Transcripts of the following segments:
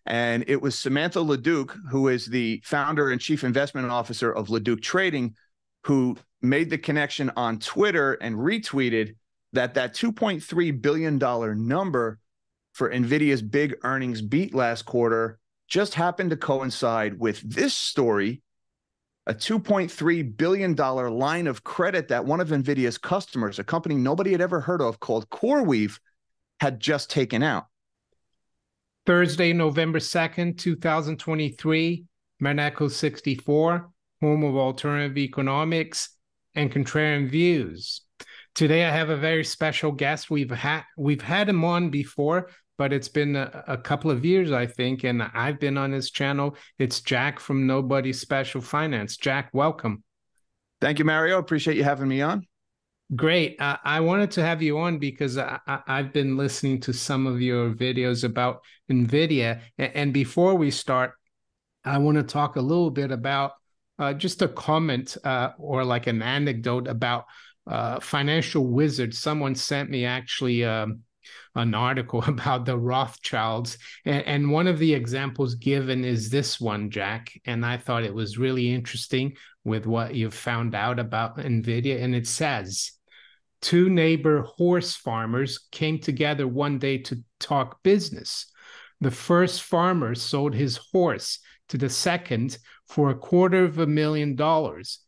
And it was Samantha LeDuc, who is the founder and chief investment officer of LeDuc Trading, who made the connection on Twitter and retweeted that $2.3 billion number for Nvidia's big earnings beat last quarter just happened to coincide with this story, a $2.3 billion line of credit that one of Nvidia's customers, a company nobody had ever heard of called CoreWeave, had just taken out. Thursday, November 2nd, 2023, Monaco 64, home of alternative economics and contrarian views. Today, I have a very special guest. We've had him on before, but it's been a couple of years, I think, and I've been on his channel. It's Jack from Nobody Special Finance. Jack, welcome. Thank you, Mario. Appreciate you having me on. Great. I wanted to have you on because I've been listening to some of your videos about Nvidia. And before we start, I want to talk a little bit about just a comment or like an anecdote about Financial Wizard. Someone sent me actually an article about the Rothschilds. And one of the examples given is this one, Jack. And I thought it was really interesting with what you've found out about Nvidia. And it says, two neighbor horse farmers came together one day to talk business. The first farmer sold his horse to the second for $250,000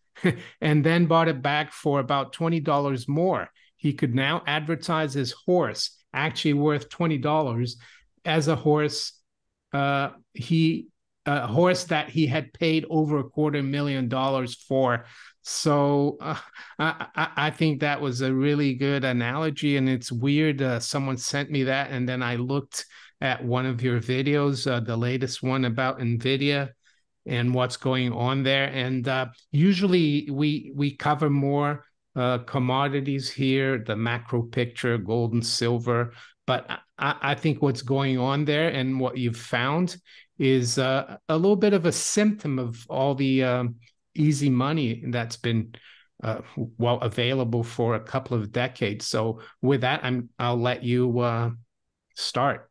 and then bought it back for about $20 more. He could now advertise his horse, actually worth $20, as a horse a horse that he had paid over $250,000 for. So I think that was a really good analogy, and it's weird. Someone sent me that, and then I looked at one of your videos, the latest one about Nvidia and what's going on there. And usually we cover more commodities here, the macro picture, gold and silver. But I think what's going on there and what you've found is a little bit of a symptom of all the easy money that's been available for a couple of decades. So with that, I'll let you start.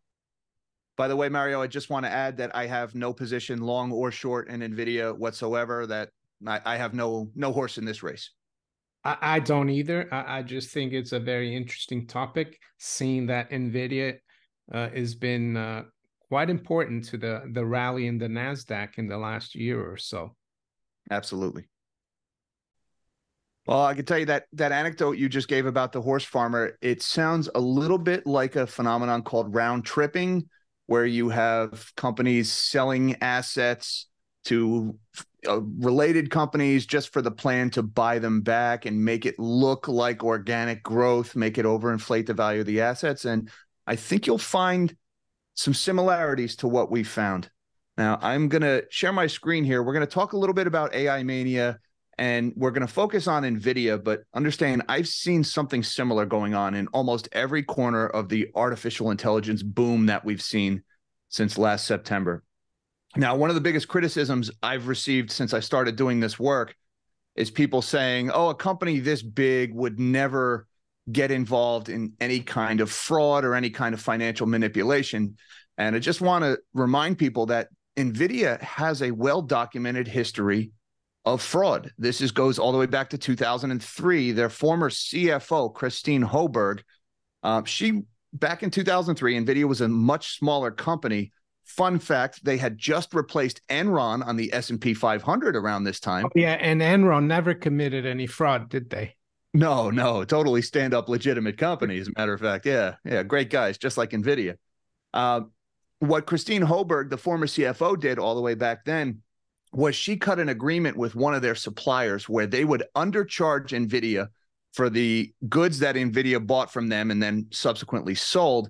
By the way, Mario, I just want to add that I have no position long or short in Nvidia whatsoever. That I have no horse in this race. I don't either. I just think it's a very interesting topic, seeing that Nvidia has been quite important to the rally in the NASDAQ in the last year or so. Absolutely. Well, I can tell you that anecdote you just gave about the horse farmer, it sounds a little bit like a phenomenon called round tripping, where you have companies selling assets to related companies just for the plan to buy them back and make it look like organic growth, make it overinflate the value of the assets. And I think you'll find some similarities to what we found. Now, I'm going to share my screen here. We're going to talk a little bit about AI Mania, and we're going to focus on Nvidia, but understand I've seen something similar going on in almost every corner of the artificial intelligence boom that we've seen since last September. Now, one of the biggest criticisms I've received since I started doing this work is people saying, oh, a company this big would never get involved in any kind of fraud or any kind of financial manipulation. And I just want to remind people that Nvidia has a well-documented history of fraud. This goes all the way back to 2003. Their former CFO, Christine Hoberg, back in 2003, Nvidia was a much smaller company. Fun fact, they had just replaced Enron on the S&P 500 around this time. Oh, yeah, and Enron never committed any fraud, did they? No, totally stand-up legitimate company, as a matter of fact. Yeah, great guys, just like Nvidia. What Christine Hoberg, the former CFO, did all the way back then was she cut an agreement with one of their suppliers where they would undercharge Nvidia for the goods that Nvidia bought from them and then subsequently sold.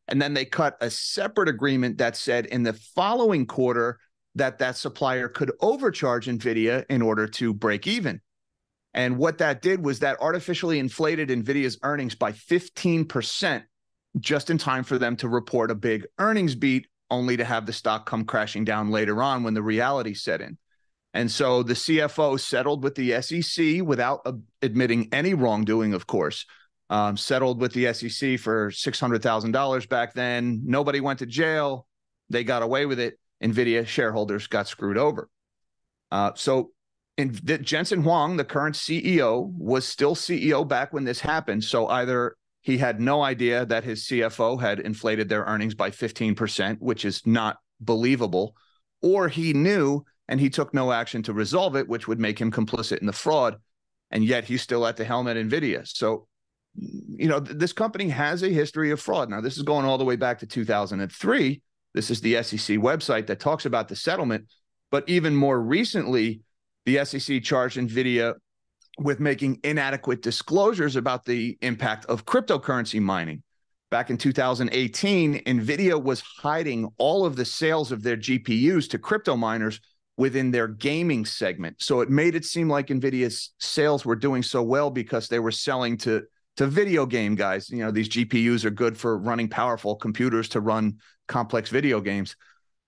And then they cut a separate agreement that said in the following quarter that supplier could overcharge Nvidia in order to break even. And what that did was that artificially inflated Nvidia's earnings by 15%, just in time for them to report a big earnings beat, only to have the stock come crashing down later on when the reality set in. And so the CFO settled with the SEC without admitting any wrongdoing, of course. Settled with the SEC for $600,000 back then. Nobody went to jail. they got away with it. Nvidia shareholders got screwed over. Jensen Huang, the current CEO, was still CEO back when this happened. So either he had no idea that his CFO had inflated their earnings by 15%, which is not believable, or he knew and he took no action to resolve it, which would make him complicit in the fraud. And yet he's still at the helm at Nvidia. So, this company has a history of fraud. Now, this is going all the way back to 2003. This is the SEC website that talks about the settlement. But even more recently, the SEC charged Nvidia with making inadequate disclosures about the impact of cryptocurrency mining. Back in 2018, Nvidia was hiding all of the sales of their GPUs to crypto miners within their gaming segment. So it made it seem like Nvidia's sales were doing so well because they were selling to video game guys. These GPUs are good for running powerful computers to run complex video games.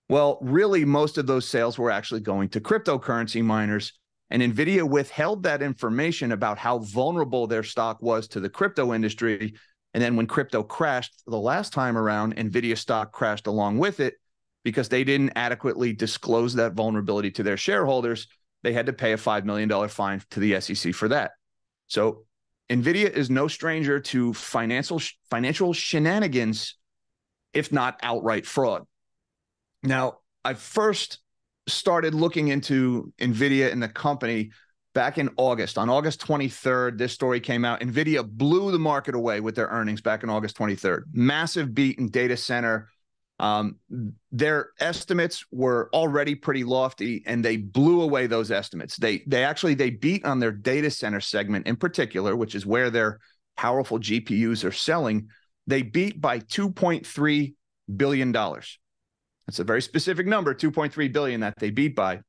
Well, really, most of those sales were actually going to cryptocurrency miners. And Nvidia withheld that information about how vulnerable their stock was to the crypto industry. And then when crypto crashed the last time around, Nvidia stock crashed along with it because they didn't adequately disclose that vulnerability to their shareholders. They had to pay a $5 million fine to the SEC for that. So Nvidia is no stranger to financial shenanigans, if not outright fraud. Now, I first started looking into Nvidia and the company back in August. On August 23rd, this story came out. Nvidia blew the market away with their earnings back on August 23rd. Massive beat in data center. Their estimates were already pretty lofty, and they blew away those estimates. They beat on their data center segment in particular, which is where their powerful GPUs are selling. They beat by $2.3 billion. That's a very specific number, 2.3 billion that they beat by.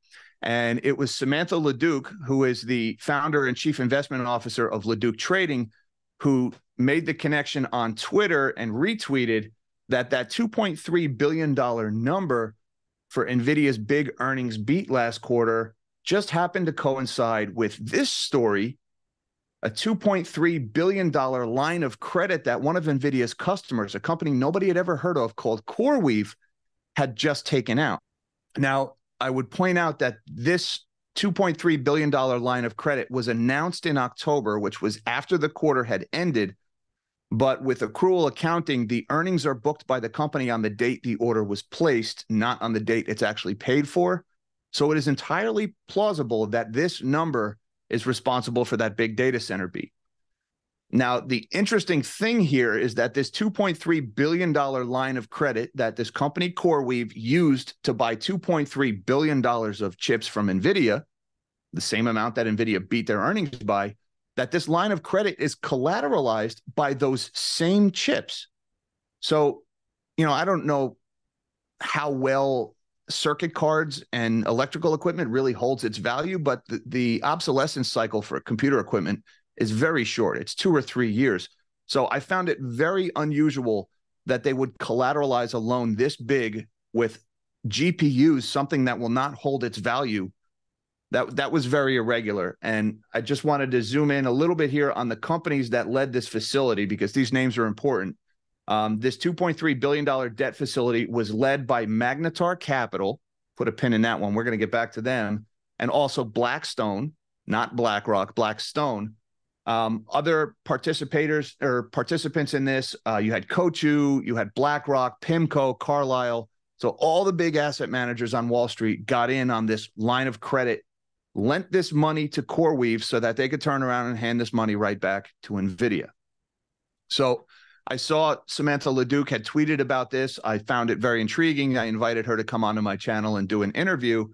And it was Samantha LeDuc, who is the founder and chief investment officer of LeDuc Trading, who made the connection on Twitter and retweeted that $2.3 billion number for Nvidia's big earnings beat last quarter just happened to coincide with this story, a $2.3 billion line of credit that one of Nvidia's customers, a company nobody had ever heard of called CoreWeave, had just taken out. Now, I would point out that this $2.3 billion line of credit was announced in October, which was after the quarter had ended. But with accrual accounting, the earnings are booked by the company on the date the order was placed, not on the date it's actually paid for. So it is entirely plausible that this number is responsible for that big data center beat. Now, the interesting thing here is that this $2.3 billion line of credit that this company CoreWeave used to buy $2.3 billion of chips from Nvidia, the same amount that Nvidia beat their earnings by, that this line of credit is collateralized by those same chips. So, I don't know how well circuit cards and electrical equipment really holds its value, but the obsolescence cycle for computer equipment is very short. It's 2 or 3 years. So I found it very unusual that they would collateralize a loan this big with GPUs, something that will not hold its value. That was very irregular. And I just wanted to zoom in a little bit here on the companies that led this facility, because these names are important. This $2.3 billion debt facility was led by Magnetar Capital. Put a pin in that one. We're going to get back to them. And also Blackstone, not BlackRock, Blackstone. Other participants in this, you had Coatue, you had BlackRock, PIMCO, Carlyle. So all the big asset managers on Wall Street got in on this line of credit, lent this money to CoreWeave so that they could turn around and hand this money right back to Nvidia. So I saw Samantha LeDuc had tweeted about this. I found it very intriguing. I invited her to come onto my channel and do an interview.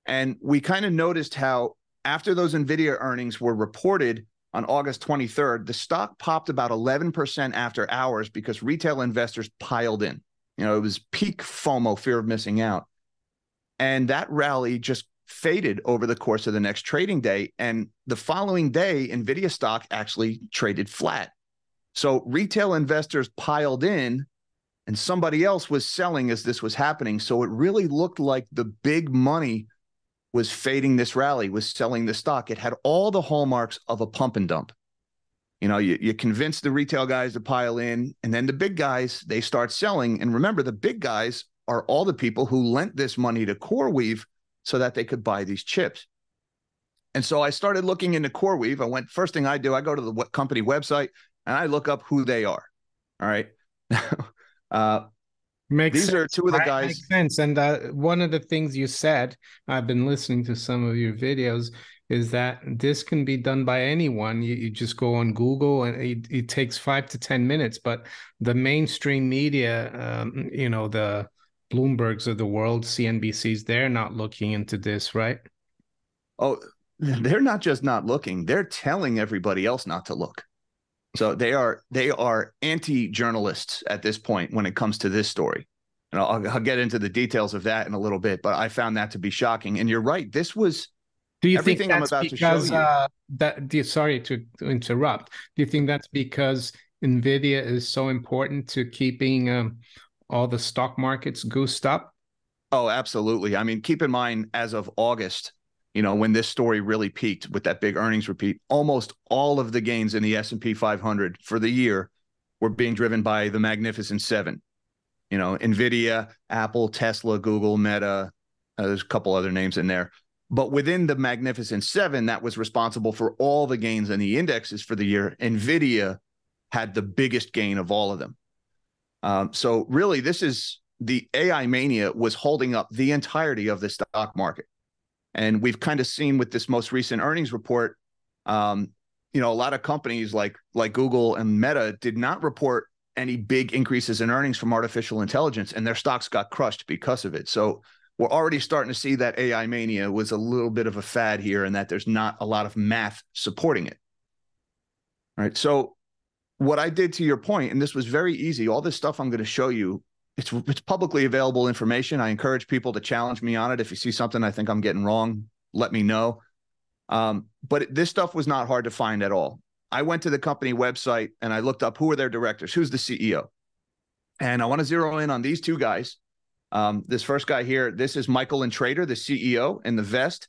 And we kind of noticed how after those Nvidia earnings were reported on August 23rd, the stock popped about 11% after hours because retail investors piled in. It was peak FOMO, fear of missing out. And that rally just faded over the course of the next trading day. And the following day, Nvidia stock actually traded flat. So retail investors piled in and somebody else was selling as this was happening. So it really looked like the big money was fading this rally, was selling the stock. It had all the hallmarks of a pump and dump. You convince the retail guys to pile in, and then the big guys, they start selling. And remember, the big guys are all the people who lent this money to CoreWeave so that they could buy these chips. And so I started looking into CoreWeave. First thing I do, I go to the company website and I look up who they are. All right. Makes These sense, are two of the right? guys. Makes sense. And one of the things you said, I've been listening to some of your videos, is that this can be done by anyone. You just go on Google and it takes 5 to 10 minutes. But the mainstream media, the Bloombergs of the world, CNBCs, they're not looking into this, right? Oh, they're not just not looking, they're telling everybody else not to look. So they are anti-journalists at this point when it comes to this story. And I'll get into the details of that in a little bit, but I found that to be shocking. And you're right. This was Do you think everything I'm that's about to show because you. sorry to interrupt. Do you think that's because Nvidia is so important to keeping all the stock markets goosed up? Oh, absolutely. I mean, keep in mind, as of August, when this story really peaked with that big earnings repeat, almost all of the gains in the S&P 500 for the year were being driven by the Magnificent Seven. Nvidia, Apple, Tesla, Google, Meta. There's a couple other names in there. But within the Magnificent Seven, that was responsible for all the gains in the indexes for the year. Nvidia had the biggest gain of all of them. So really, the AI mania was holding up the entirety of the stock market. And we've kind of seen with this most recent earnings report, a lot of companies like Google and Meta did not report any big increases in earnings from artificial intelligence, and their stocks got crushed because of it. So we're already starting to see that AI mania was a little bit of a fad here and that there's not a lot of math supporting it. All right. So what I did, to your point, and this was very easy, all this stuff I'm going to show you, it's publicly available information. I encourage people to challenge me on it. If you see something I think I'm getting wrong, let me know. But this stuff was not hard to find at all. I went to the company website and I looked up who are their directors, who's the CEO. And I want to zero in on these two guys. This first guy here, this is Michael Intrater, the CEO in the vest.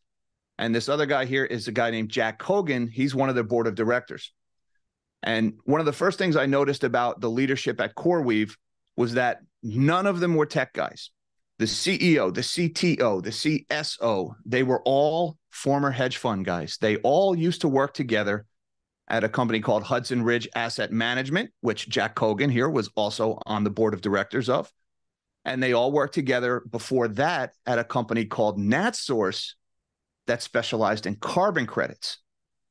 And this other guy here is a guy named Jack Hogan. He's one of their board of directors. And one of the first things I noticed about the leadership at CoreWeave was that none of them were tech guys. The CEO, the CTO, the CSO, they were all former hedge fund guys. They all used to work together at a company called Hudson Ridge Asset Management, which Jack Hogan here was also on the board of directors of. And they all worked together before that at a company called NatSource that specialized in carbon credits.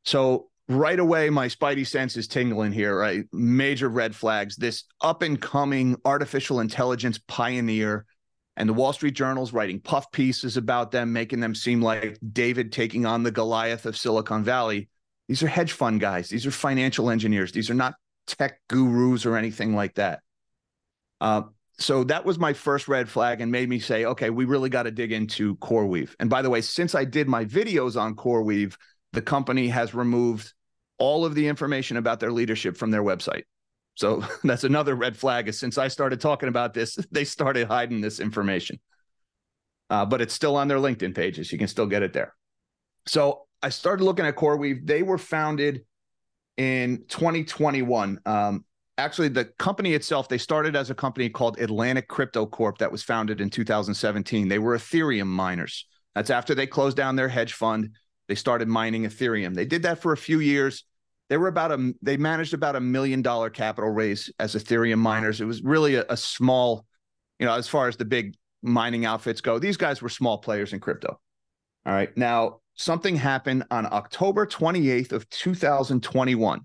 So right away, my spidey sense is tingling here, right? Major red flags. This up-and-coming artificial intelligence pioneer, and the Wall Street Journal's writing puff pieces about them, making them seem like David taking on the Goliath of Silicon Valley. These are hedge fund guys. These are financial engineers. These are not tech gurus or anything like that. So that was my first red flag and made me say, okay, we really got to dig into CoreWeave. And by the way, since I did my videos on CoreWeave, the company has removed all of the information about their leadership from their website. So that's another red flag, is since I started talking about this, they started hiding this information. But it's still on their LinkedIn pages. You can still get it there. So I started looking at CoreWeave. They were founded in 2021. Actually, the company itself, they started as a company called Atlantic Crypto Corp that was founded in 2017. They were Ethereum miners. That's after they closed down their hedge fund. They started mining Ethereum. They did that for a few years. They managed about $1 million capital raise as Ethereum miners. It was really a small, as far as the big mining outfits go, these guys were small players in crypto. All right. Now, something happened on October 28th of 2021.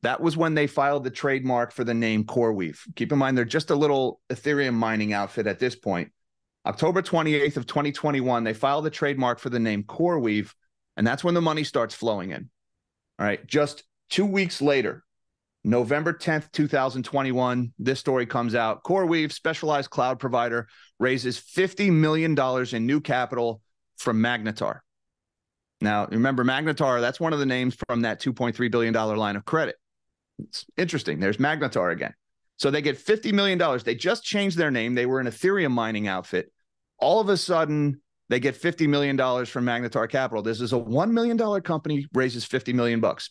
That was when they filed the trademark for the name CoreWeave. Keep in mind, they're just a little Ethereum mining outfit at this point. October 28th of 2021, they filed the trademark for the name CoreWeave, and that's when the money starts flowing in. All right. Just 2 weeks later, November 10th, 2021, this story comes out. CoreWeave, specialized cloud provider, raises $50 million in new capital from Magnetar. Now, remember, Magnetar, that's one of the names from that $2.3 billion line of credit. It's interesting. There's Magnetar again. So they get $50 million. They just changed their name. They were an Ethereum mining outfit. All of a sudden, they get $50 million from Magnetar Capital. This is a $1 million company, raises $50 million bucks.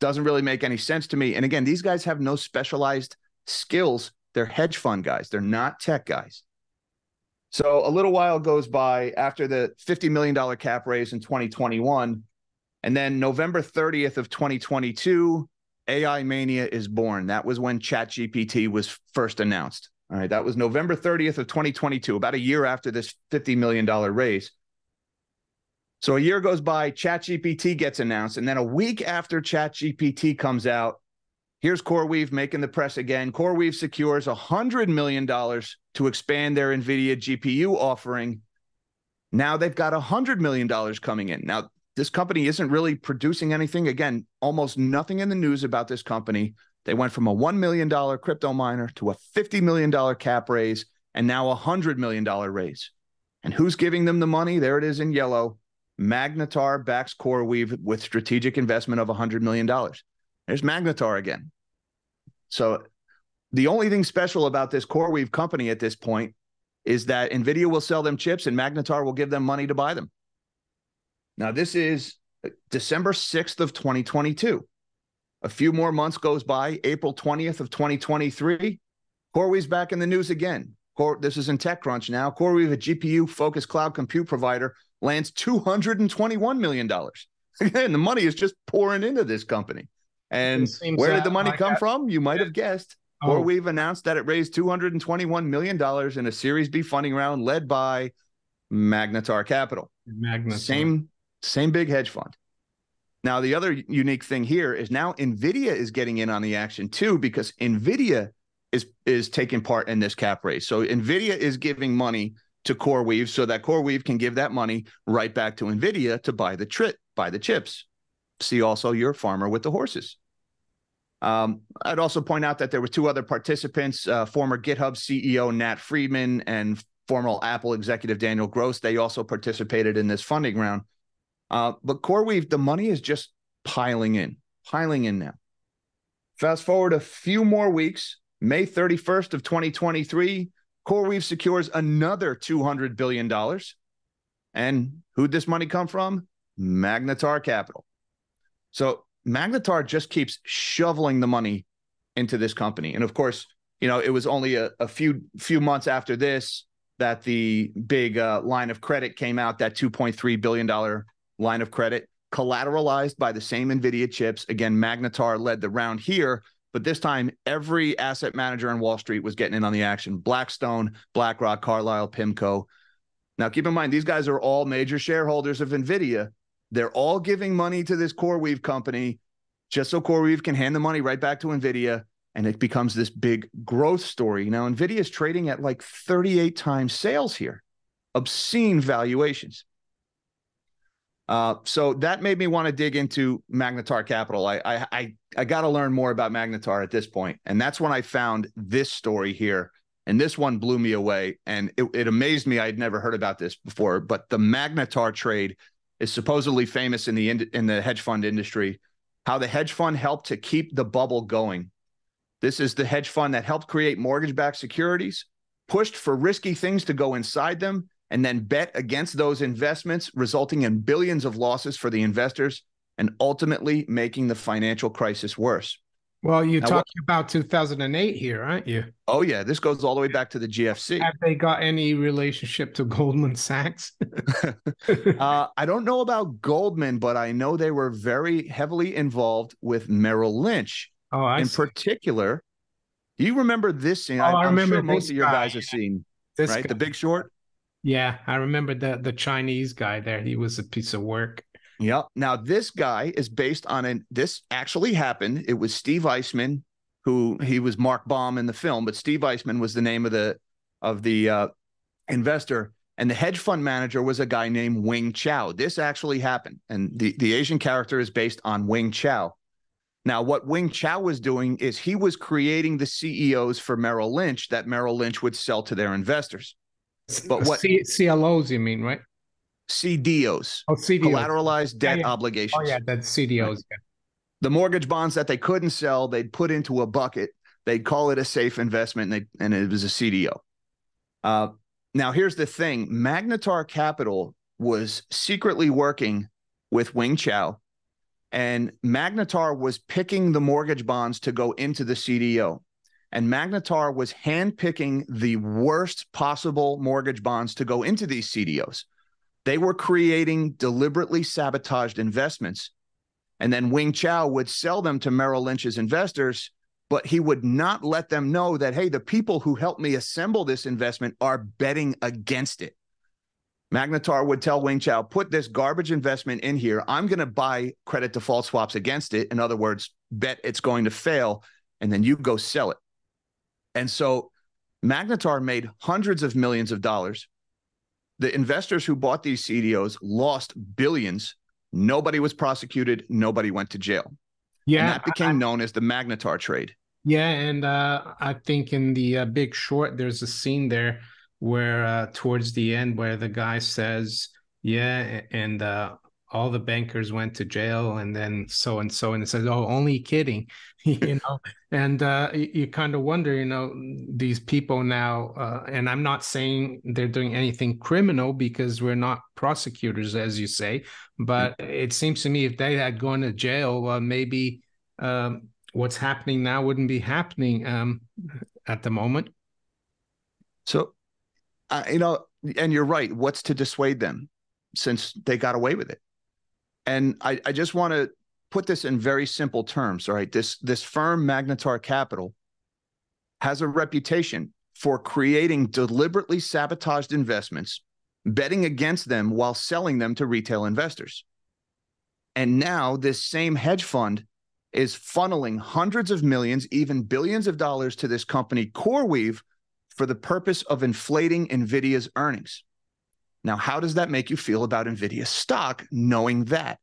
Doesn't really make any sense to me. And again, these guys have no specialized skills. They're hedge fund guys. They're not tech guys. So a little while goes by after the $50 million cap raise in 2021. And then November 30th of 2022, AI Mania is born. That was when ChatGPT was first announced. All right. That was November 30th of 2022, about a year after this $50 million raise. So a year goes by, ChatGPT gets announced. And then a week after ChatGPT comes out, here's CoreWeave making the press again. CoreWeave secures $100 million to expand their Nvidia GPU offering. Now they've got $100 million coming in. Now, this company isn't really producing anything. Again, almost nothing in the news about this company. They went from a $1 million crypto miner to a $50 million cap raise and now a $100 million raise. And who's giving them the money? There it is in yellow. Magnetar backs CoreWeave with strategic investment of $100 million. There's Magnetar again. So the only thing special about this CoreWeave company at this point is that Nvidia will sell them chips and Magnetar will give them money to buy them. Now, this is December 6th of 2022. A few more months goes by, April 20th of 2023. CoreWeave's back in the news again. This is in TechCrunch now. CoreWeave, a GPU-focused cloud compute provider, lands $221 million. Again, the money is just pouring into this company. And where did the money come from? You might have guessed. CoreWeave announced that it raised $221 million in a Series B funding round led by Magnetar Capital. Same big hedge fund. Now, the other unique thing here is now Nvidia is getting in on the action too, because Nvidia is taking part in this cap raise. So Nvidia is giving money to CoreWeave so that CoreWeave can give that money right back to Nvidia to buy the chips. See also your farmer with the horses. I'd also point out that there were two other participants, former GitHub CEO Nat Friedman and former Apple executive Daniel Gross. They also participated in this funding round. But CoreWeave, the money is just piling in now. Fast forward a few more weeks, May 31st of 2023, CoreWeave secures another $200 billion. And who'd this money come from? Magnetar Capital. So Magnetar just keeps shoveling the money into this company. And of course, it was only a few months after this that the big line of credit came out, that $2.3 billion line of credit, collateralized by the same Nvidia chips. Again, Magnetar led the round here, but this time every asset manager on Wall Street was getting in on the action. Blackstone, BlackRock, Carlyle, PIMCO. Now, keep in mind, these guys are all major shareholders of Nvidia. They're all giving money to this CoreWeave company just so CoreWeave can hand the money right back to Nvidia, and it becomes this big growth story. Now, Nvidia is trading at like 38 times sales here. Obscene valuations. So that made me want to dig into Magnetar Capital. I got to learn more about Magnetar at this point. And that's when I found this story here. And this one blew me away. And it amazed me. I'd never heard about this before. But the Magnetar trade is supposedly famous in the hedge fund industry. How the hedge fund helped to keep the bubble going. This is the hedge fund that helped create mortgage-backed securities, pushed for risky things to go inside them, and then bet against those investments, resulting in billions of losses for the investors and ultimately making the financial crisis worse. Well, you're talking about 2008 here, aren't you? Oh, yeah. This goes all the way back to the GFC. Have they got any relationship to Goldman Sachs? I don't know about Goldman, but I know they were very heavily involved with Merrill Lynch. In particular, do you remember this scene? I remember sure most of your guys have seen, right? The Big Short? Yeah, I remember the Chinese guy there. He was a piece of work. Yep. Now, this guy is based on this actually happened. It was Steve Eisman, he was Mark Baum in the film, but Steve Eisman was the name of the investor. And the hedge fund manager was a guy named Wing Chao. This actually happened. And the Asian character is based on Wing Chao. Now, what Wing Chao was doing is he was creating the CEOs for Merrill Lynch that Merrill Lynch would sell to their investors. But what CLOs, you mean, right? CDOs. Oh, CDOs. Collateralized debt obligations. Oh, yeah, that's CDOs. Right. Yeah. The mortgage bonds that they couldn't sell, they'd put into a bucket. They'd call it a safe investment, and it was a CDO. Now, here's the thing. Magnetar Capital was secretly working with Wing Chao, and Magnetar was picking the mortgage bonds to go into the CDO. And Magnetar was handpicking the worst possible mortgage bonds to go into these CDOs. They were creating deliberately sabotaged investments. And then Wing Chao would sell them to Merrill Lynch's investors, but he would not let them know that, hey, the people who helped me assemble this investment are betting against it. Magnetar would tell Wing Chao, put this garbage investment in here. I'm going to buy credit default swaps against it. In other words, bet it's going to fail, and then you go sell it. And so Magnetar made hundreds of millions of dollars. The investors who bought these CDOs lost billions. Nobody was prosecuted. Nobody went to jail. Yeah, and that became known as the Magnetar trade. yeah, and I think in the Big Short, there's a scene there where towards the end where the guy says, "Yeah," and all the bankers went to jail, and then so and so, and it says, "Oh, only kidding," you know. And you kind of wonder, you know, these people now, and I'm not saying they're doing anything criminal because we're not prosecutors, as you say, but it seems to me if they had gone to jail, maybe. What's happening now wouldn't be happening at the moment. So, you know, and you're right. What's to dissuade them since they got away with it? And I just want to put this in very simple terms. All right. This firm, Magnetar Capital, has a reputation for creating deliberately sabotaged investments, betting against them while selling them to retail investors. And now this same hedge fund is funneling hundreds of millions, even billions of dollars to this company, CoreWeave, for the purpose of inflating Nvidia's earnings. Now, how does that make you feel about Nvidia stock, knowing that?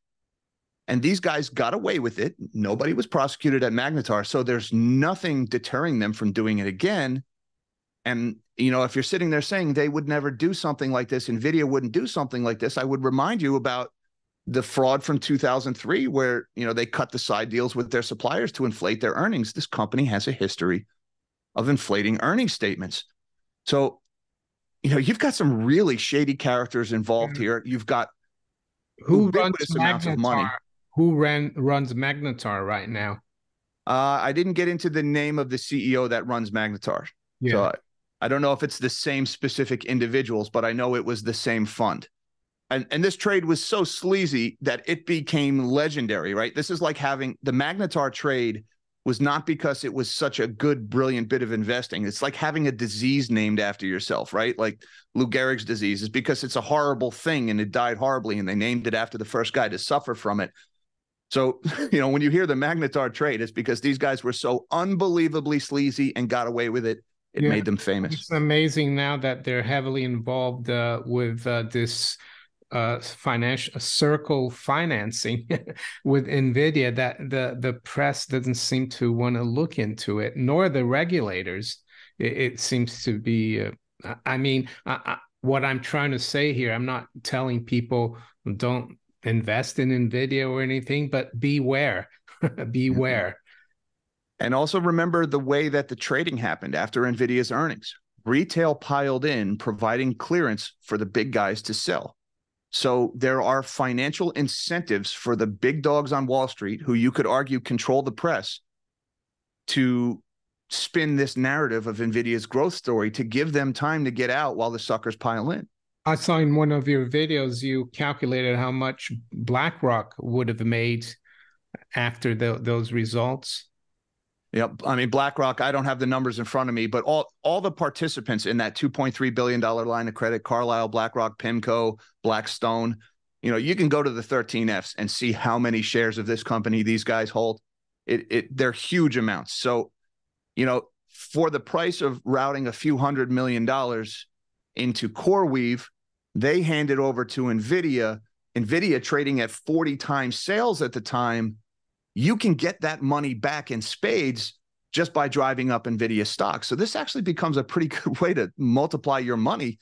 And these guys got away with it. Nobody was prosecuted at Magnetar, so there's nothing deterring them from doing it again. And, you know, if you're sitting there saying they would never do something like this, Nvidia wouldn't do something like this, I would remind you about the fraud from 2003, where, you know, they cut the side deals with their suppliers to inflate their earnings. This company has a history of inflating earnings statements. So, you know, you've got some really shady characters involved here. You've got Who runs ubiquitous amounts of money. Magnetar? Who runs Magnetar right now? I didn't get into the name of the CEO that runs Magnetar. Yeah. So I don't know if it's the same specific individuals, but I know it was the same fund. And this trade was so sleazy that it became legendary, right? This is like having the Magnetar trade was not because it was such a good, brilliant bit of investing. It's like having a disease named after yourself, right? Like Lou Gehrig's disease is because it's a horrible thing and it died horribly and they named it after the first guy to suffer from it. So, you know, when you hear the Magnetar trade, it's because these guys were so unbelievably sleazy and got away with it. It made them famous. It's amazing now that they're heavily involved with this financial circle financing with Nvidia, that the press doesn't seem to want to look into it, nor the regulators. It seems to be I mean, what I'm trying to say here, I'm not telling people don't invest in Nvidia or anything, but beware. Beware. And also remember the way that the trading happened after Nvidia's earnings. Retail piled in, providing clearance for the big guys to sell. So there are financial incentives for the big dogs on Wall Street, who you could argue control the press, to spin this narrative of Nvidia's growth story, to give them time to get out while the suckers pile in. I saw in one of your videos you calculated how much BlackRock would have made after those results. Yep. I mean, BlackRock, I don't have the numbers in front of me, but all the participants in that $2.3 billion line of credit, Carlyle, BlackRock, PIMCO, Blackstone, you know, you can go to the 13Fs and see how many shares of this company these guys hold. They're huge amounts. So, you know, for the price of routing a few $100 million into CoreWeave, they handed over to Nvidia. Nvidia trading at 40 times sales at the time. You can get that money back in spades just by driving up Nvidia stock. So this actually becomes a pretty good way to multiply your money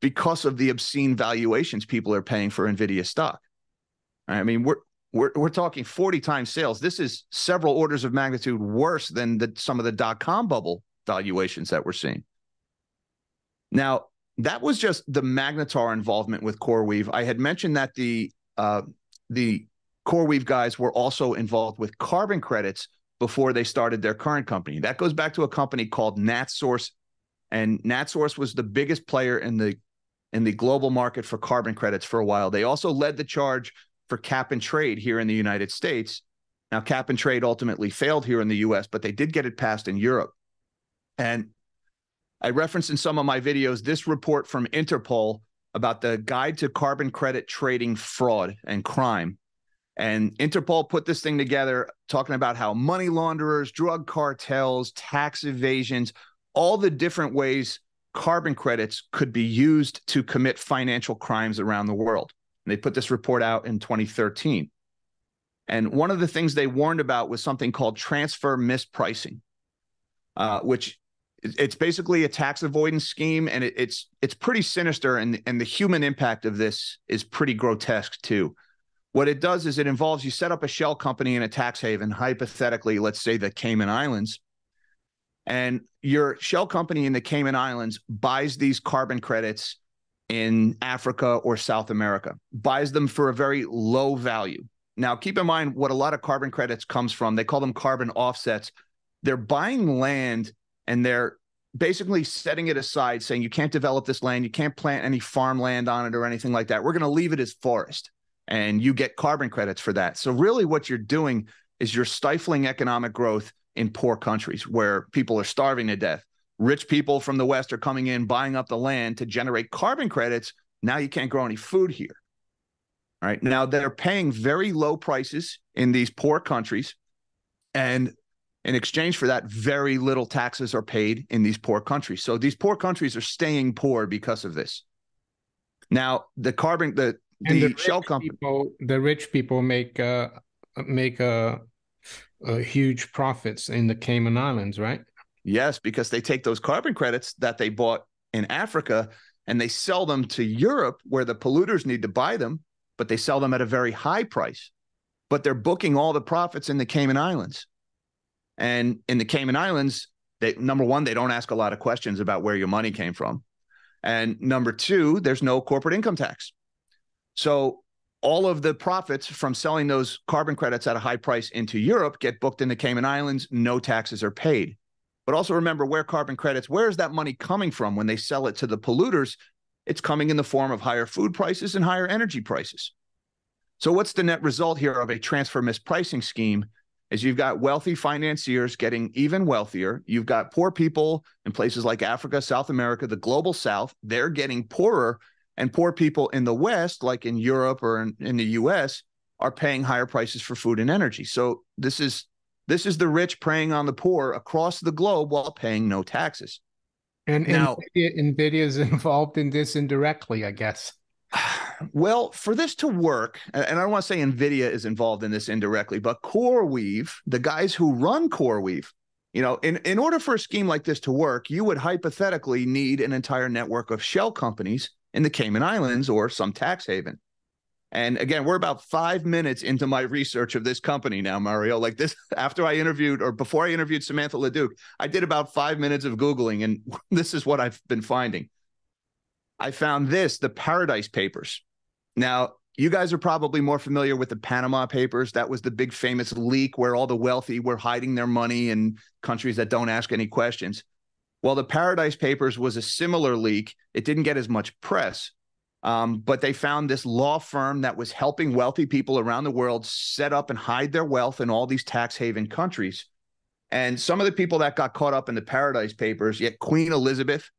because of the obscene valuations people are paying for Nvidia stock. I mean, we're talking 40 times sales. This is several orders of magnitude worse than some of the dot-com bubble valuations that we're seeing. Now, that was just the Magnetar involvement with CoreWeave. I had mentioned that the CoreWeave guys were also involved with carbon credits before they started their current company. That goes back to a company called NatSource, and NatSource was the biggest player in the global market for carbon credits for a while. They also led the charge for cap and trade here in the United States. Now, cap and trade ultimately failed here in the US, but they did get it passed in Europe. And I referenced in some of my videos this report from Interpol about the Guide to Carbon Credit Trading Fraud and Crime. And Interpol put this thing together talking about how money launderers, drug cartels, tax evasions, all the different ways carbon credits could be used to commit financial crimes around the world. And they put this report out in 2013. And one of the things they warned about was something called transfer mispricing, which it's basically a tax avoidance scheme, and it's pretty sinister, and the human impact of this is pretty grotesque too. What it does is it involves you set up a shell company in a tax haven, hypothetically, let's say the Cayman Islands, and your shell company in the Cayman Islands buys these carbon credits in Africa or South America, buys them for a very low value. Now, keep in mind what a lot of carbon credits comes from. They call them carbon offsets. They're buying land and they're basically setting it aside, saying you can't develop this land, you can't plant any farmland on it or anything like that. We're going to leave it as forest, and you get carbon credits for that. So really what you're doing is you're stifling economic growth in poor countries where people are starving to death. Rich people from the West are coming in, buying up the land to generate carbon credits. Now you can't grow any food here. All right. Now they're paying very low prices in these poor countries, and in exchange for that, very little taxes are paid in these poor countries. So these poor countries are staying poor because of this. Now, the shell company, the rich people make huge profits in the Cayman Islands, right? Yes, because they take those carbon credits that they bought in Africa and they sell them to Europe, where the polluters need to buy them, but they sell them at a very high price. But they're booking all the profits in the Cayman Islands. And in the Cayman Islands, number one, they don't ask a lot of questions about where your money came from. And number two, there's no corporate income tax. So all of the profits from selling those carbon credits at a high price into Europe get booked in the Cayman Islands. No taxes are paid. But also remember, where is that money coming from when they sell it to the polluters? It's coming in the form of higher food prices and higher energy prices. So what's the net result here of a transfer mispricing scheme? Is you've got wealthy financiers getting even wealthier. You've got poor people in places like Africa, South America, the global South. They're getting poorer, and poor people in the West, like in Europe or in the US, are paying higher prices for food and energy. So this is the rich preying on the poor across the globe while paying no taxes. And now, Nvidia is involved in this indirectly, I guess. Well, for this to work, and I don't want to say Nvidia is involved in this indirectly, but CoreWeave, the guys who run CoreWeave, in order for a scheme like this to work, you would hypothetically need an entire network of shell companies in the Cayman Islands or some tax haven. And again, we're about 5 minutes into my research of this company now, Mario. Like this, before I interviewed Samantha LeDuc, I did about 5 minutes of Googling, and this is what I've been finding. I found the Paradise Papers. Now, you guys are probably more familiar with the Panama Papers. That was the big famous leak where all the wealthy were hiding their money in countries that don't ask any questions. Well, the Paradise Papers was a similar leak. It didn't get as much press, but they found this law firm that was helping wealthy people around the world set up and hide their wealth in all these tax haven countries. And some of the people that got caught up in the Paradise Papers, yet Queen Elizabeth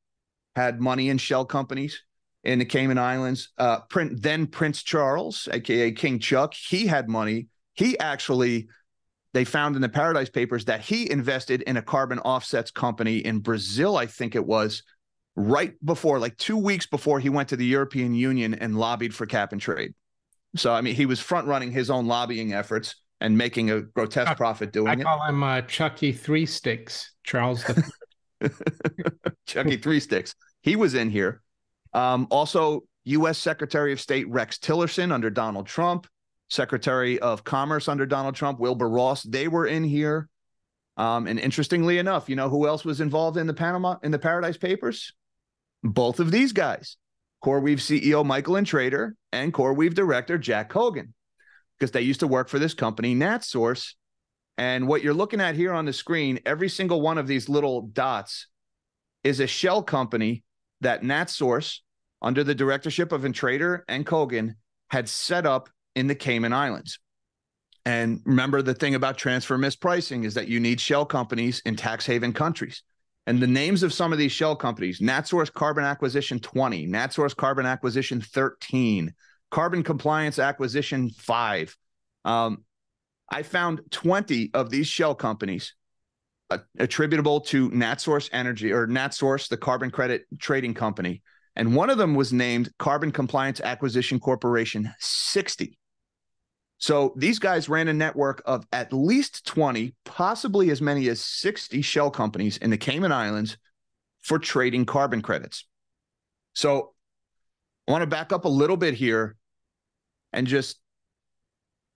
had money in shell companies in the Cayman Islands. Then Prince Charles, aka King Chuck, he had money. They found in the Paradise Papers that he invested in a carbon offsets company in Brazil, I think it was, right before, like 2 weeks before he went to the European Union and lobbied for cap and trade. So, I mean, he was front running his own lobbying efforts and making a grotesque profit doing it. I call him Chucky Three Sticks, Charles the Chucky Three Sticks. He was in here. Also, U.S. Secretary of State Rex Tillerson under Donald Trump, Secretary of Commerce under Donald Trump, Wilbur Ross, they were in here. And interestingly enough, you know who else was involved in the Paradise Papers? Both of these guys, CoreWeave CEO Michael Intrater and CoreWeave Director Jack Hogan, because they used to work for this company, NatSource. And what you're looking at here on the screen, every single one of these little dots is a shell company that NatSource, under the directorship of Intrader and Kogan, had set up in the Cayman Islands. And remember, the thing about transfer mispricing is that you need shell companies in tax haven countries. And the names of some of these shell companies: NatSource Carbon Acquisition 20, NatSource Carbon Acquisition 13, Carbon Compliance Acquisition 5. I found 20 of these shell companies attributable to NatSource Energy, or NatSource, the carbon credit trading company. And one of them was named Carbon Compliance Acquisition Corporation 60. So these guys ran a network of at least 20, possibly as many as 60 shell companies in the Cayman Islands for trading carbon credits. So I want to back up a little bit here and just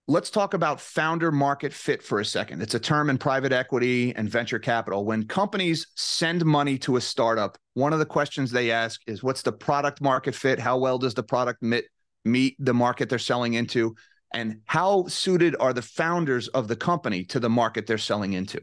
let's talk about founder market fit for a second. It's a term in private equity and venture capital. When companies send money to a startup, one of the questions they ask is, what's the product market fit? How well does the product meet the market they're selling into? And how suited are the founders of the company to the market they're selling into?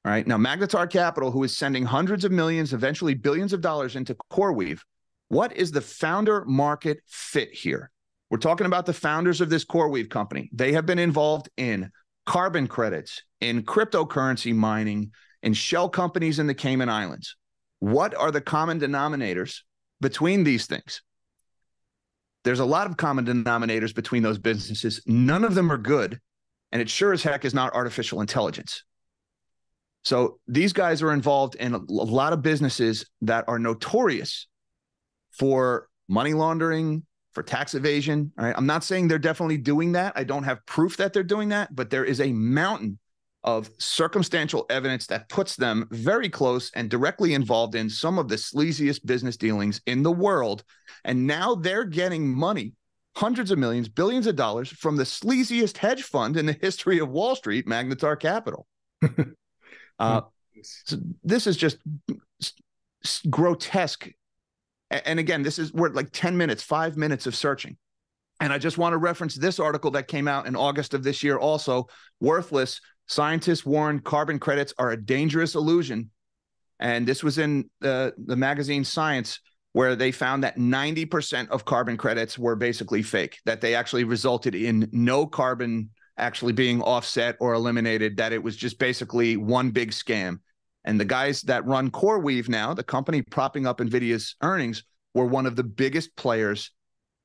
All right. Now, Magnetar Capital, who is sending hundreds of millions, eventually billions of dollars into CoreWeave, what is the founder market fit here? We're talking about the founders of this CoreWeave company. They have been involved in carbon credits, in cryptocurrency mining, in shell companies in the Cayman Islands. What are the common denominators between these things? There's a lot of common denominators between those businesses. None of them are good, and it sure as heck is not artificial intelligence. So these guys are involved in a lot of businesses that are notorious for money laundering, for tax evasion. All right? I'm not saying they're definitely doing that. I don't have proof that they're doing that, but there is a mountain of circumstantial evidence that puts them very close and directly involved in some of the sleaziest business dealings in the world. And now they're getting money, hundreds of millions, billions of dollars from the sleaziest hedge fund in the history of Wall Street, Magnetar Capital. So this is just grotesque. And again, we're like 10 minutes, 5 minutes of searching. And I just want to reference this article that came out in August of this year also. Worthless. Scientists warn carbon credits are a dangerous illusion. And this was in the magazine Science, where they found that 90% of carbon credits were basically fake, that they actually resulted in no carbon actually being offset or eliminated, that it was just basically one big scam. And the guys that run CoreWeave now, the company propping up Nvidia's earnings, were one of the biggest players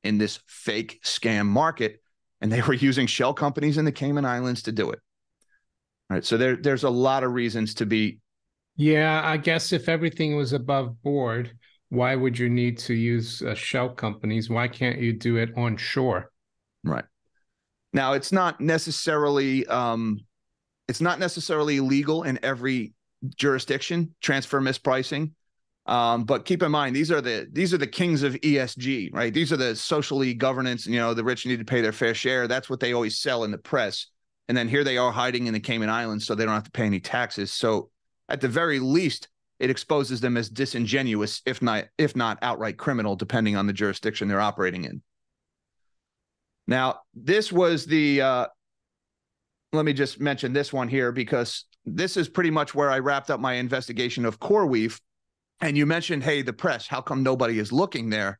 in this fake scam market. And they were using shell companies in the Cayman Islands to do it. All right. So there's a lot of reasons to be. Yeah, I guess if everything was above board, why would you need to use shell companies? Why can't you do it onshore? Right. Now, it's not necessarily illegal in every jurisdiction, transfer mispricing. But keep in mind, these are the kings of ESG, right? These are the socially governance, the rich need to pay their fair share. That's what they always sell in the press. And then here they are hiding in the Cayman Islands, so they don't have to pay any taxes. So at the very least, it exposes them as disingenuous, if not outright criminal, depending on the jurisdiction they're operating in. Now, this was let me just mention this one here, because this is pretty much where I wrapped up my investigation of CoreWeave. And you mentioned, hey, the press, how come nobody is looking there?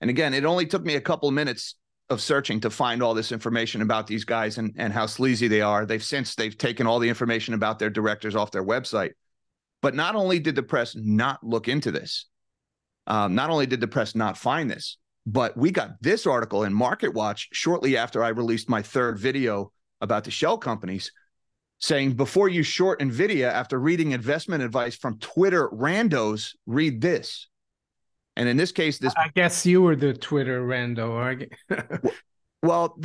And again, it only took me a couple of minutes of searching to find all this information about these guys and how sleazy they are. They've taken all the information about their directors off their website. But not only did the press not look into this, not only did the press not find this, but we got this article in MarketWatch shortly after I released my third video about the shell companies, saying, before you short Nvidia after reading investment advice from Twitter randos, read this. And in this case, I guess you were the Twitter rando. Well,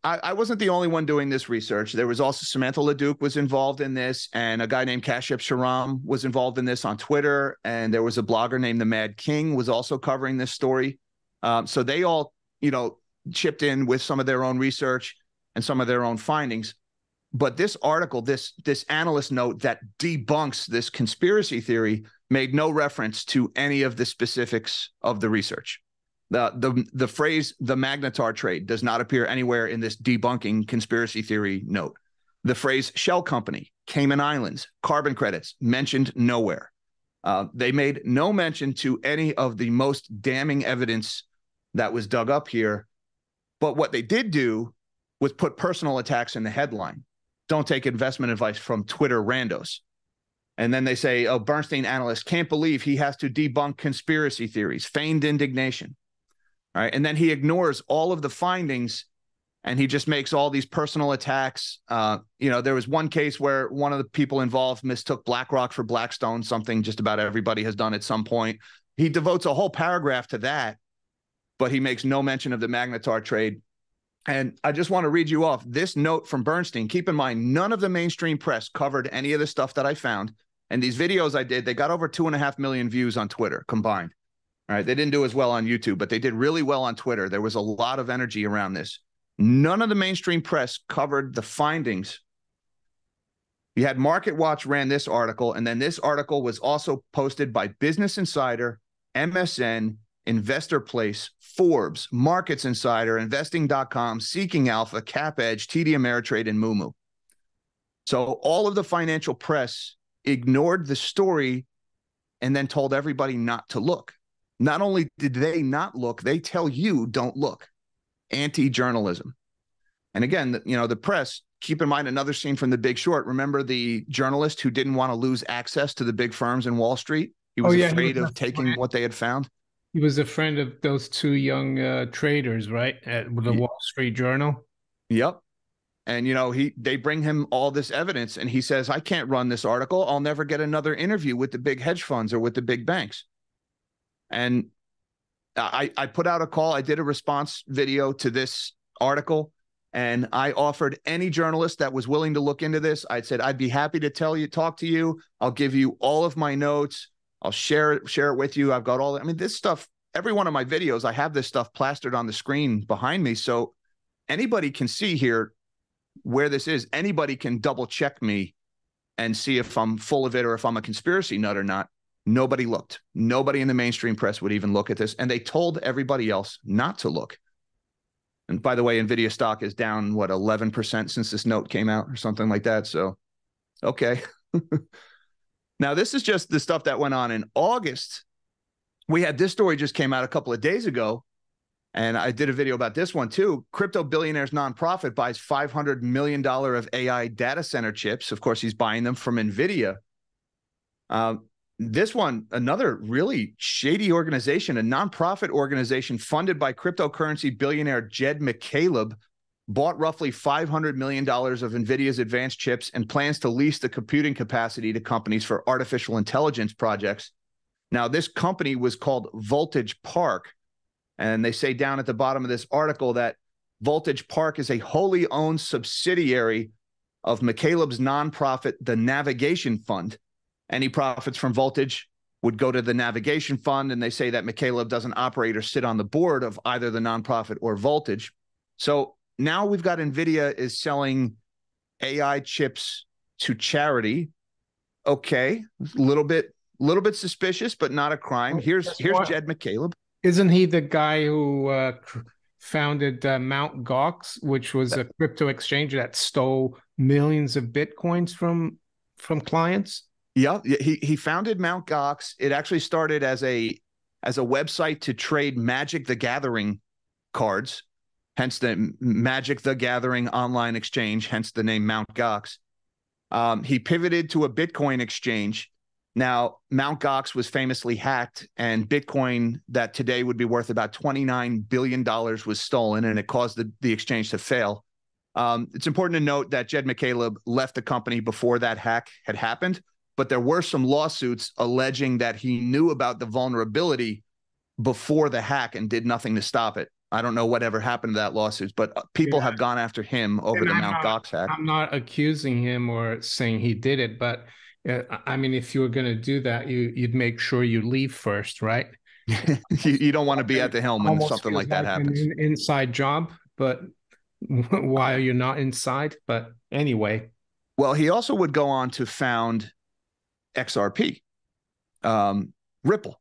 I wasn't the only one doing this research. There was also Samantha Leduc was involved in this, and a guy named Kashyap Sharam was involved in this on Twitter. And there was a blogger named The Mad King was also covering this story. So they all, chipped in with some of their own research and some of their own findings. But this article, this analyst note that debunks this conspiracy theory, made no reference to any of the specifics of the research. The phrase "the Magnetar trade" does not appear anywhere in this debunking conspiracy theory note. The phrase shell company, Cayman Islands, carbon credits, mentioned nowhere. They made no mention to any of the most damning evidence that was dug up here. But what they did do was put personal attacks in the headline. Don't take investment advice from Twitter randos. And then they say, oh, Bernstein analyst can't believe he has to debunk conspiracy theories, feigned indignation. All right. And then he ignores all of the findings and he just makes all these personal attacks. There was one case where one of the people involved mistook BlackRock for Blackstone, something just about everybody has done at some point. He devotes a whole paragraph to that, but he makes no mention of the Magnetar trade. And I just want to read you off this note from Bernstein. Keep in mind, none of the mainstream press covered any of the stuff that I found. And these videos I did, they got over 2.5 million views on Twitter combined. All right. They didn't do as well on YouTube, but they did really well on Twitter. There was a lot of energy around this. None of the mainstream press covered the findings. You had Market Watch ran this article, and then this article was also posted by Business Insider, MSN, Investor Place, Forbes, Markets Insider, Investing.com, Seeking Alpha, CapEdge, TD Ameritrade, and Moomoo. So all of the financial press ignored the story and then told everybody not to look. Not only did they not look, they tell you don't look. Anti-journalism. And again, the press, keep in mind another scene from The Big Short. Remember the journalist who didn't want to lose access to the big firms in Wall Street? He was afraid of taking what they had found. He was a friend of those two young traders, right? At the Wall Street Journal. Yep. And, they bring him all this evidence and he says, I can't run this article. I'll never get another interview with the big hedge funds or with the big banks. And I put out a call. I did a response video to this article, and I offered any journalist that was willing to look into this. I said, I'd be happy to talk to you. I'll give you all of my notes. I'll share it with you. I've got all that. I mean, this stuff, every one of my videos, I have this stuff plastered on the screen behind me. So anybody can see here where this is. Anybody can double check me and see if I'm full of it or if I'm a conspiracy nut or not. Nobody looked. Nobody in the mainstream press would even look at this. And they told everybody else not to look. And by the way, Nvidia stock is down, 11% since this note came out or something like that. So, okay. Now, this is just the stuff that went on in August. We had this story just came out a couple of days ago. And I did a video about this one too. Crypto billionaires nonprofit buys $500 million of AI data center chips. Of course, he's buying them from Nvidia. This one, another really shady organization, a nonprofit organization funded by cryptocurrency billionaire Jed McCaleb, bought roughly $500 million of NVIDIA's advanced chips and plans to lease the computing capacity to companies for artificial intelligence projects. Now, this company was called Voltage Park, and they say down at the bottom of this article that Voltage Park is a wholly owned subsidiary of McCaleb's nonprofit, the Navigation Fund. Any profits from Voltage would go to the Navigation Fund, and they say that McCaleb doesn't operate or sit on the board of either the nonprofit or Voltage. So now we've got NVIDIA is selling AI chips to charity. Okay, a little bit suspicious, but not a crime. Here's Jed McCaleb. Isn't he the guy who founded Mt. Gox, which was a crypto exchange that stole millions of Bitcoins from clients? Yeah, he founded Mt. Gox. It actually started as a website to trade Magic the Gathering cards, hence the Magic the Gathering online exchange, hence the name Mt. Gox. He pivoted to a Bitcoin exchange. Now, Mt. Gox was famously hacked, and Bitcoin that today would be worth about $29 billion was stolen, and it caused the exchange to fail. It's important to note that Jed McCaleb left the company before that hack had happened, but there were some lawsuits alleging that he knew about the vulnerability before the hack and did nothing to stop it. I don't know whatever happened to that lawsuit, but people have gone after him over the Mt. Gox hack. I'm not accusing him or saying he did it, but I mean, if you were going to do that, you'd make sure you leave first, right? You don't want to be at the helm when something like that happens. An inside job, but why are you not inside? But anyway. Well, he also would go on to found XRP, Ripple,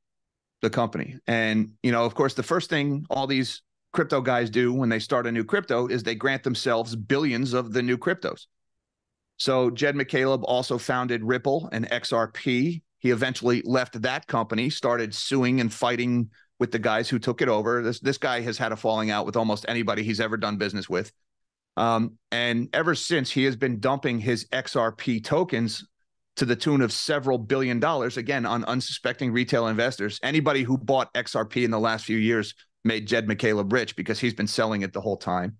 the company. And, of course, the first thing all these crypto guys do when they start a new crypto is they grant themselves billions of the new cryptos. So Jed McCaleb also founded Ripple and XRP. He eventually left that company, started suing and fighting with the guys who took it over. This guy has had a falling out with almost anybody he's ever done business with. And ever since, he has been dumping his XRP tokens to the tune of several $billion, again, on unsuspecting retail investors. Anybody who bought XRP in the last few years made Jed McCaleb rich because he's been selling it the whole time.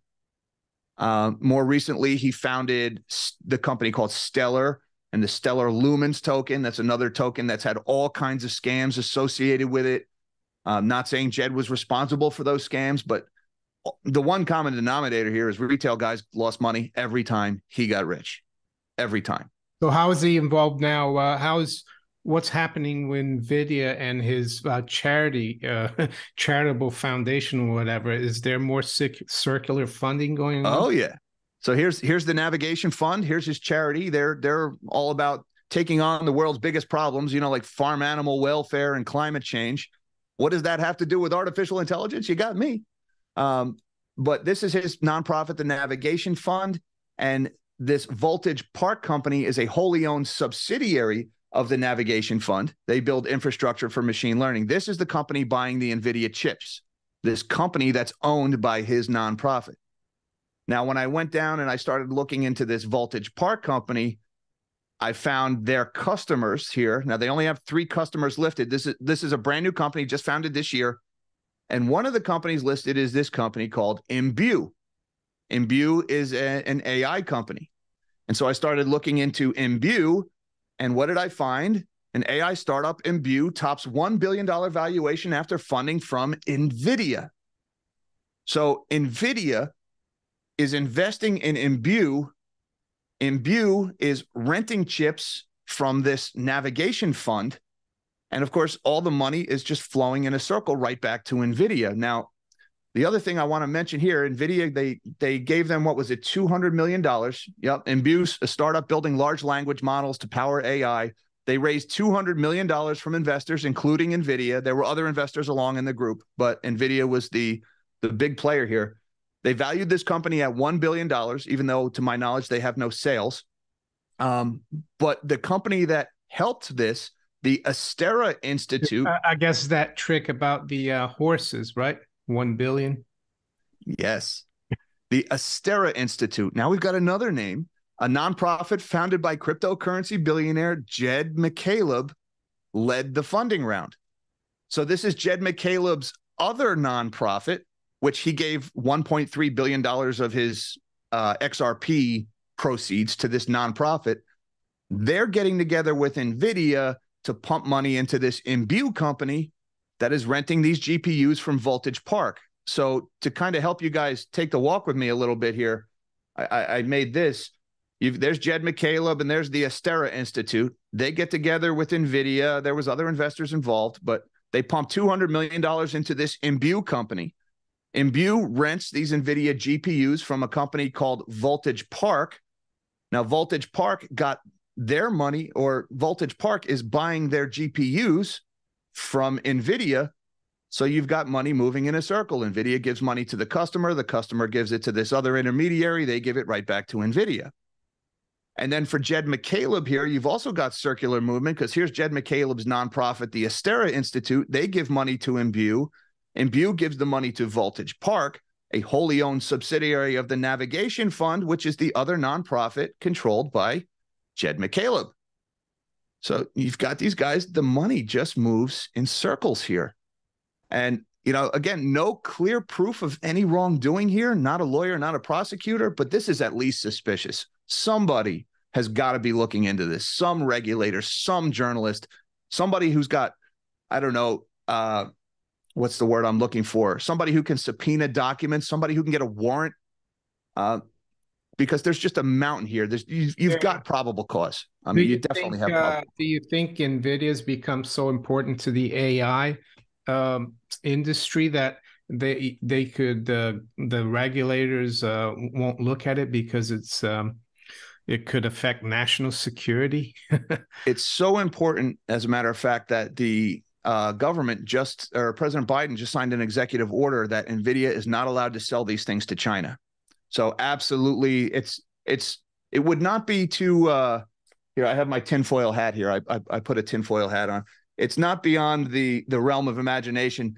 More recently, he founded the company called Stellar and the Stellar Lumens token. That's another token that's had all kinds of scams associated with it. Not saying Jed was responsible for those scams, but the one common denominator here is retail guys lost money every time he got rich, every time. So how is he involved now? What's happening with Nvidia and his charity, charitable foundation or whatever? Is there more circular funding going on? Oh yeah. So here's the navigation fund. Here's his charity. They're all about taking on the world's biggest problems, like farm animal welfare and climate change. What does that have to do with artificial intelligence? You got me. But this is his nonprofit, the Navigation Fund, and this Voltage Park company is a wholly owned subsidiary of the Navigation Fund. They build infrastructure for machine learning. This is the company buying the Nvidia chips, this company that's owned by his nonprofit. Now, when I went down and I started looking into this Voltage Park company, I found their customers here. Now, they only have 3 customers listed. This is a brand new company just founded this year. And one of the companies listed is this company called Imbue. Imbue is an AI company. And so I started looking into Imbue, and what did I find? An AI startup, Imbue, tops $1 billion valuation after funding from Nvidia. So Nvidia is investing in Imbue. Imbue is renting chips from this navigation fund. And of course, all the money is just flowing in a circle right back to Nvidia. Now, the other thing I want to mention here, Nvidia, they gave them, what was it, $200 million. Yep, Imbue's a startup building large language models to power AI. They raised $200 million from investors, including Nvidia. There were other investors along in the group, but Nvidia was the big player here. They valued this company at $1 billion, even though, to my knowledge, they have no sales. But the company that helped this, the Astera Institute. I guess that trick about the horses, right? 1 billion. Yes. The Astera Institute. Now we've got another name, a nonprofit founded by cryptocurrency billionaire Jed McCaleb led the funding round. So this is Jed McCaleb's other nonprofit, which he gave $1.3 billion of his XRP proceeds to this nonprofit. They're getting together with Nvidia to pump money into this Imbue company that is renting these GPUs from Voltage Park. So to kind of help you guys take the walk with me a little bit here, I made this. There's Jed McCaleb and there's the Astera Institute. They get together with Nvidia. There was other investors involved, but they pumped $200 million into this Imbue company. Imbue rents these Nvidia GPUs from a company called Voltage Park. Now, Voltage Park got their money, or Voltage Park is buying their GPUs from Nvidia. So you've got money moving in a circle. Nvidia gives money to the customer gives it to this other intermediary, they give it right back to Nvidia. And then for Jed McCaleb here, you've also got circular movement, because here's Jed McCaleb's nonprofit, the Astera Institute. They give money to Imbue. Imbue gives the money to Voltage Park, a wholly owned subsidiary of the Navigation Fund, which is the other nonprofit controlled by Jed McCaleb. So you've got these guys, the money just moves in circles here. And, again, no clear proof of any wrongdoing here, not a lawyer, not a prosecutor, but this is at least suspicious. Somebody has got to be looking into this, some regulator, some journalist, somebody who's got, I don't know, what's the word I'm looking for? Somebody who can subpoena documents, somebody who can get a warrant, because there's just a mountain here. You've got probable cause. I mean, you definitely have probable. Do you think NVIDIA's become so important to the AI industry that they could, the regulators won't look at it because it could affect national security? It's so important, as a matter of fact, that the government President Biden just signed an executive order that NVIDIA is not allowed to sell these things to China. So absolutely, it's it would not be too here. I have my tinfoil hat here. I put a tinfoil hat on. It's not beyond the realm of imagination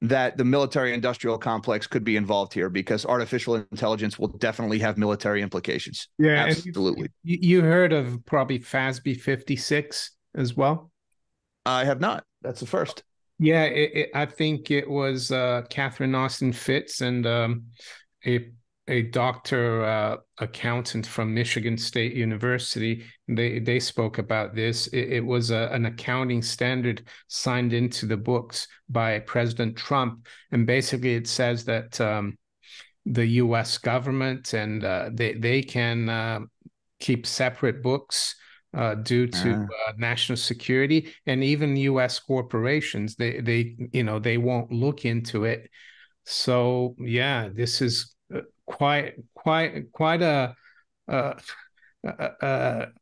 that the military industrial complex could be involved here, because artificial intelligence will definitely have military implications. Yeah, and Absolutely. you heard of probably FASB 56 as well? I have not. That's the first. Yeah, I think it was Catherine Austin Fitz and a a doctor accountant from Michigan State University. They spoke about this. It was an accounting standard signed into the books by President Trump, and basically it says that the U.S. government and they can keep separate books due to national security, and even U.S. corporations they won't look into it. So yeah, this is quite a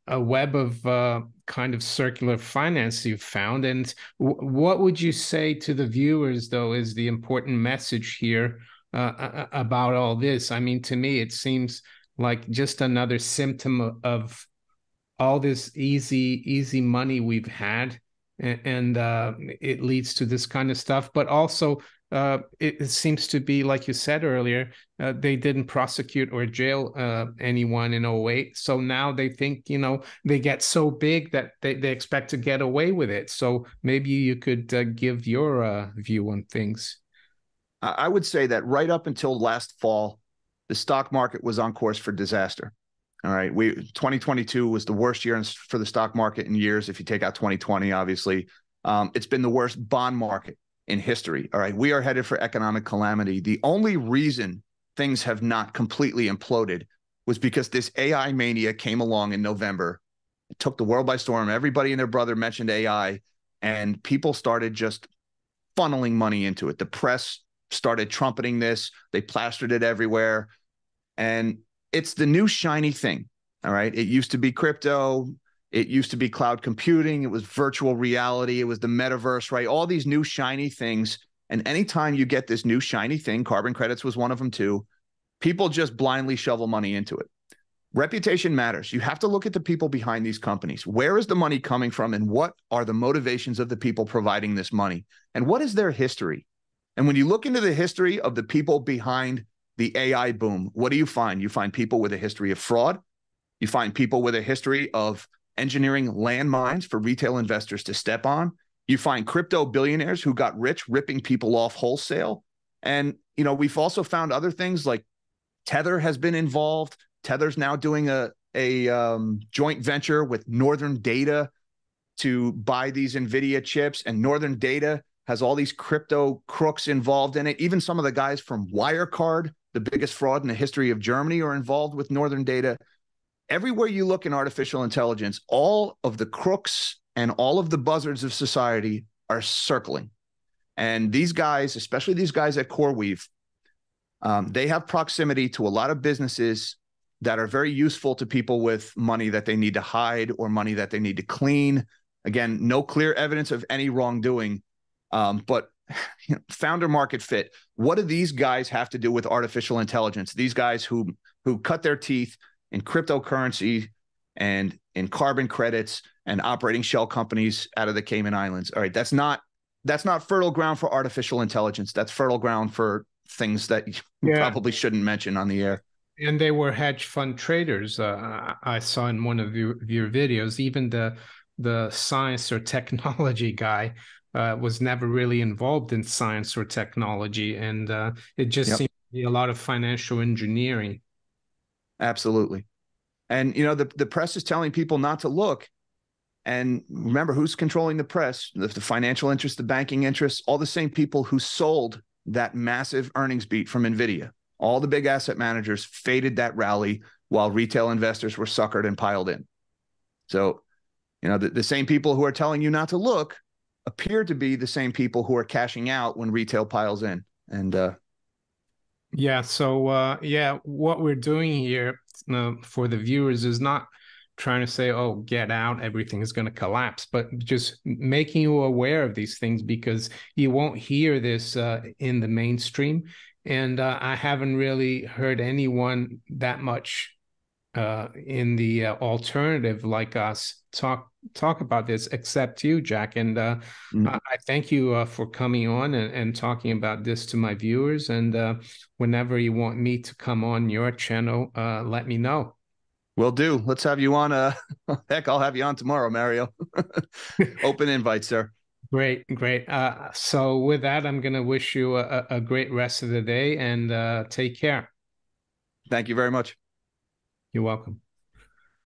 a web of kind of circular finance you've found. And what would you say to the viewers, though, is the important message here about all this? I mean, to me, it seems like just another symptom of all this easy money we've had, and it leads to this kind of stuff. But also it seems to be, like you said earlier, they didn't prosecute or jail anyone in '08, so now they think, they get so big that they expect to get away with it. So maybe you could give your view on things. I would say that right up until last fall, the stock market was on course for disaster. All right. 2022 was the worst year for the stock market in years. If you take out 2020, obviously, it's been the worst bond market in history. All right. We are headed for economic calamity. The only reason things have not completely imploded was because this AI mania came along in November. It took the world by storm. Everybody and their brother mentioned AI, and people started just funneling money into it. The press started trumpeting this. They plastered it everywhere. And it's the new shiny thing. All right. It used to be crypto. It used to be cloud computing. It was virtual reality. It was the metaverse, right? All these new shiny things. And anytime you get this new shiny thing, carbon credits was one of them too, people just blindly shovel money into it. Reputation matters. You have to look at the people behind these companies. Where is the money coming from, and what are the motivations of the people providing this money? And what is their history? And when you look into the history of the people behind the AI boom, what do you find? You find people with a history of fraud. You find people with a history of engineering landmines for retail investors to step on. You find crypto billionaires who got rich ripping people off wholesale. And, we've also found other things like Tether has been involved. Tether's now doing a joint venture with Northern Data to buy these Nvidia chips, and Northern Data has all these crypto crooks involved in it. Even some of the guys from Wirecard, the biggest fraud in the history of Germany, are involved with Northern Data. Everywhere you look in artificial intelligence, all of the crooks and all of the buzzards of society are circling. And these guys, especially these guys at CoreWeave, they have proximity to a lot of businesses that are very useful to people with money that they need to hide or money that they need to clean. Again, no clear evidence of any wrongdoing, but founder market fit. What do these guys have to do with artificial intelligence? These guys who cut their teeth in cryptocurrency and in carbon credits and operating shell companies out of the Cayman Islands. All right, that's not fertile ground for artificial intelligence. That's fertile ground for things that you probably shouldn't mention on the air. And they were hedge fund traders. I saw in one of your videos, even the science or technology guy was never really involved in science or technology, and it just seemed to be a lot of financial engineering. Absolutely. And the press is telling people not to look. And remember, who's controlling the press? The financial interests, the banking interests, all the same people who sold that massive earnings beat from Nvidia. All the big asset managers faded that rally while retail investors were suckered and piled in. So, the same people who are telling you not to look appear to be the same people who are cashing out when retail piles in. And what we're doing here for the viewers is not trying to say, oh, get out, everything is going to collapse, but just making you aware of these things, because you won't hear this in the mainstream. And I haven't really heard anyone that much in the alternative like us talk about this, except you, Jack. And Mhm. I thank you for coming on and talking about this to my viewers. And whenever you want me to come on your channel, let me know. Will do. Let's have you on. Heck, I'll have you on tomorrow, Mario. Open invite, sir. Great, great. So with that, I'm going to wish you a great rest of the day and take care. Thank you very much. You're welcome.